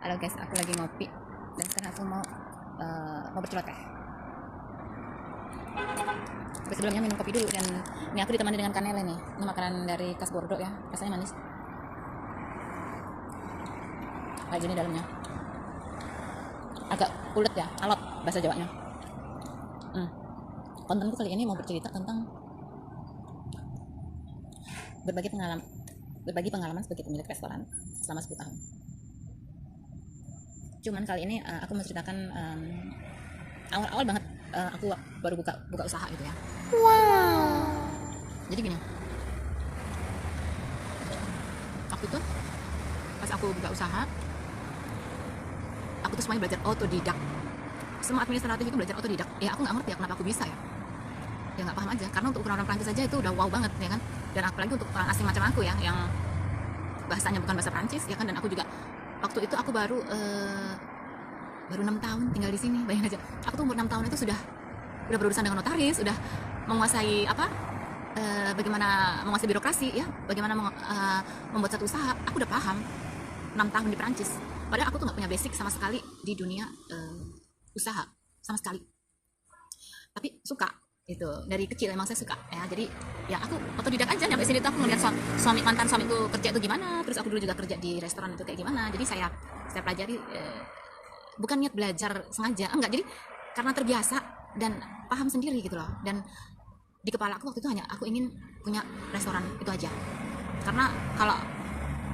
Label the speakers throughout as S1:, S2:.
S1: Halo guys, aku lagi ngopi dan sekarang aku mau berceloteh. Tapi sebelumnya minum kopi dulu, dan ini aku ditemani dengan kanele nih. Ini makanan dari khas Bordeaux ya, rasanya manis. Kayak gini dalamnya. Agak ulet ya, alot bahasa Jawanya. Kontenku kali ini mau bercerita tentang berbagi pengalaman sebagai pemilik restoran selama 10 tahun. Cuman kali ini aku menceritakan awal-awal banget aku baru buka usaha gitu ya.
S2: Wow.
S1: Jadi gini, waktu itu pas aku buka usaha, aku tuh semuanya belajar otodidak. Semua administratif itu belajar otodidak. Ya aku nggak ngerti ya kenapa aku bisa ya. Ya nggak paham aja. Karena untuk ukuran orang Prancis aja itu udah wow banget ya kan. Dan apalagi untuk orang asing macam aku ya, yang bahasanya bukan bahasa Prancis ya kan. Dan aku juga waktu itu aku baru 6 tahun tinggal di sini. Bayangin aja. Aku tuh umur 6 tahun itu sudah berurusan dengan notaris, sudah menguasai bagaimana menguasai birokrasi ya, bagaimana membuat satu usaha. Aku udah paham 6 tahun di Prancis. Padahal aku tuh nggak punya basic sama sekali di dunia usaha sama sekali. Tapi suka itu dari kecil, emang saya suka ya. Jadi ya aku otodidak aja nyampe sini tuh aku ngeliat mantan suamiku kerja itu gimana, terus aku dulu juga kerja di restoran itu kayak gimana. Jadi saya pelajari, bukan niat belajar sengaja, enggak, jadi karena terbiasa dan paham sendiri gitu loh. Dan di kepala aku waktu itu hanya aku ingin punya restoran itu aja. Karena kalau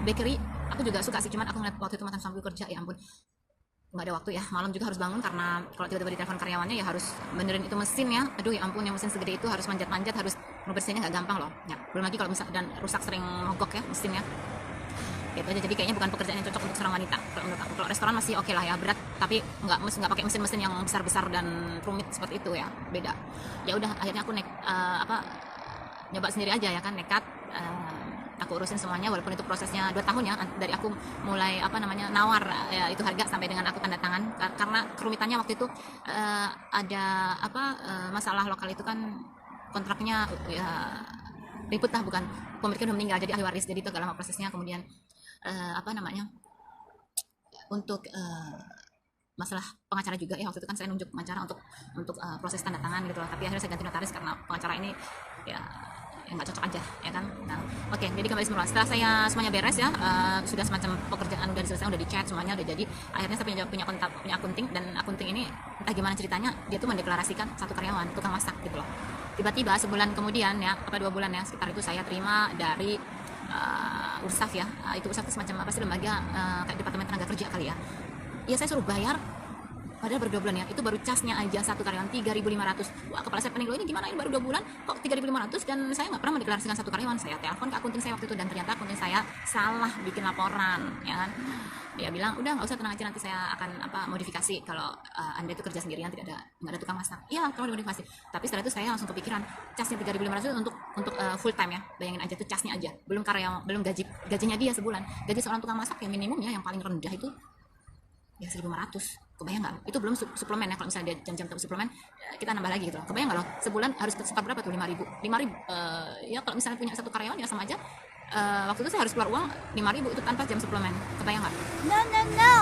S1: bakery aku juga suka sih, cuman aku ngeliat waktu itu mantan suamiku kerja, ya ampun, nggak ada waktu ya, malam juga harus bangun karena kalau tiba-tiba ditelepon karyawannya ya harus benerin itu mesin ya. Aduh ya ampun, yang mesin segede itu harus manjat-manjat, harus ngebersihinnya nggak gampang loh ya. Belum lagi kalau misal dan rusak, sering mogok ya mesinnya gitu aja. Jadi kayaknya bukan pekerjaan yang cocok untuk seorang wanita kalau menurut aku. Kalau restoran masih oke lah ya, berat, tapi nggak pakai mesin-mesin yang besar-besar dan rumit seperti itu ya, beda. Ya udah, akhirnya aku nyoba sendiri aja ya kan, nekat. Aku urusin semuanya, walaupun itu prosesnya 2 tahun ya, dari aku mulai nawar ya, itu harga sampai dengan aku tanda tangan. Karena kerumitannya waktu itu ada masalah lokal itu kan, kontraknya ya ribut lah, bukan pemiliknya udah meninggal jadi ahli waris, jadi itu agak lama prosesnya. Kemudian untuk masalah pengacara juga ya, waktu itu kan saya nunjuk pengacara untuk proses tanda tangan gitu loh. Tapi akhirnya saya ganti notaris karena pengacara ini ya nggak cocok aja ya kan. Nah, oke, jadi kembali semula setelah saya semuanya beres ya, sudah semacam pekerjaan udah selesai, udah dicat semuanya, udah jadi. Akhirnya saya punya akunting, dan akunting ini entah gimana ceritanya dia tuh mendeklarasikan satu karyawan tukang masak gitu loh. Tiba-tiba sebulan kemudian ya, 2 bulan ya sekitar itu, saya terima dari URSAF ya. Itu URSAF itu semacam apa sih, lembaga kayak Departemen Tenaga Kerja kali ya. Iya, saya suruh bayar, padahal baru 2 bulan ya, itu baru casnya aja satu karyawan 3.500. Wah, kepala saya pening, loh ini gimana, ini baru 2 bulan kok 3.500, dan saya nggak pernah mendeklarasikan satu karyawan. Saya telepon ke akunting saya waktu itu, dan ternyata akunting saya salah bikin laporan ya kan. Dia bilang udah nggak usah, tenang aja, nanti saya akan modifikasi kalau anda itu kerja sendirian, nggak ada tukang masak. Iya, tolong dimodifikasi. Tapi setelah itu saya langsung kepikiran, casnya 3.500 itu untuk full time ya. Bayangin aja tuh, casnya aja, belum karyawan, belum gajinya dia sebulan. Gaji seorang tukang masak ya minimumnya yang paling rendah itu ya 1.500. Kebayang nggak? Itu belum suplemen ya, kalau misalnya dia jam-jam untuk suplemen kita nambah lagi gitu loh. Kebayang nggak loh, sebulan harus sekitar berapa tuh? 5.000. Ya kalau misalnya punya satu karyawan ya sama aja. Waktu itu saya harus keluar uang 5.000 itu tanpa jam suplemen. Kebayang nggak?
S2: No, no, no.